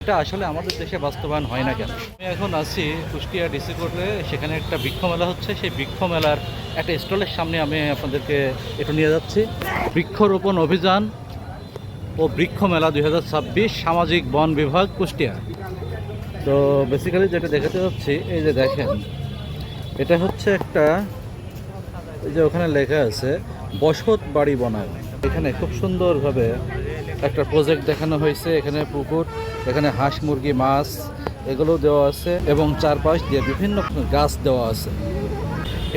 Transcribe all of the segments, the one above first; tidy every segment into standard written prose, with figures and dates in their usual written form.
এটা আসলে আমাদের দেশে বাস্তবায়ন হয় না কেন? আমি এখন আছি কুষ্টিয়া ডিসি কোর্টে, সেখানে একটা বৃক্ষ মেলা হচ্ছে। সেই বৃক্ষ মেলার একটা স্টলের সামনে আমি আপনাদেরকে একটু নিয়ে যাচ্ছি। বৃক্ষরোপণ অভিযান ও বৃক্ষ মেলা 2026 সামাজিক বন বিভাগ কুষ্টিয়া। তো বেসিক্যালি যেটা দেখাতে যাচ্ছি, এই যে দেখেন, এটা হচ্ছে একটা, এই যে ওখানে লেখা আছে বসত বাড়ি বনায়ন। এখানে খুব সুন্দরভাবে একটা প্রজেক্ট দেখানো হয়েছে। এখানে পুকুর, এখানে হাঁস মুরগি মাছ এগুলো দেওয়া আছে এবং চারপাশ দিয়ে বিভিন্ন গাছ দেওয়া আছে।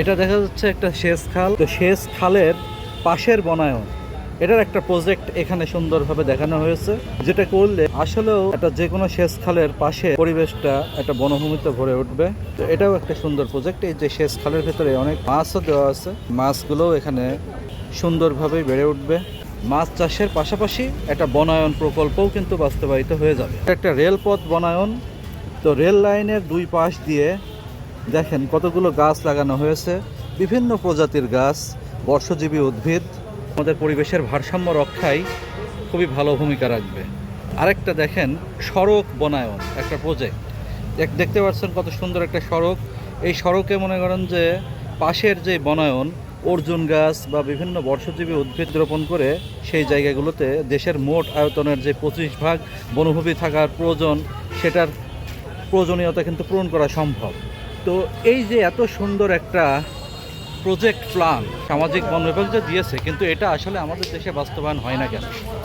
এটা দেখা যাচ্ছে একটা সেচ খাল। তো সেচ খালের পাশের বনায়ন, এটার একটা প্রজেক্ট এখানে সুন্দরভাবে দেখানো হয়েছে, যেটা করলে আসলেও একটা যে কোনো সেচ খালের পাশে পরিবেশটা একটা বনভূমিতে ভরে উঠবে। তো এটাও একটা সুন্দর প্রজেক্ট। এই যে সেচ খালের ভেতরে অনেক মাছও দেওয়া আছে, মাছগুলোও এখানে সুন্দরভাবে বেড়ে উঠবে। মাছ চাষের পাশাপাশি একটা বনায়ন প্রকল্পও কিন্তু বাস্তবায়িত হয়ে যাবে। একটা রেলপথ বনায়ন। তো রেল লাইনের দুই পাশ দিয়ে দেখেন কতগুলো গাছ লাগানো হয়েছে, বিভিন্ন প্রজাতির গাছ, বর্ষজীবী উদ্ভিদ। আমাদের পরিবেশের ভারসাম্য রক্ষায় খুবই ভালো ভূমিকা রাখবে। আরেকটা দেখেন সড়ক বনায়ন, একটা প্রজেক্ট দেখতে পাচ্ছেন কত সুন্দর একটা সড়ক। এই সড়কে মনে করেন যে পাশের যে বনায়ন, অর্জুন গাছ বা বিভিন্ন বর্ষজীবী উদ্ভিদ রোপণ করে সেই জায়গাগুলোতে দেশের মোট আয়তনের যে 25% বনভূমি থাকার প্রয়োজন, সেটার প্রয়োজনীয়তা কিন্তু পূরণ করা সম্ভব। তো এই যে এত সুন্দর একটা প্রজেক্ট প্ল্যান সামাজিক বন বিভাগ যে দিয়েছে, কিন্তু এটা আসলে আমাদের দেশে বাস্তবায়ন হয় না কেন?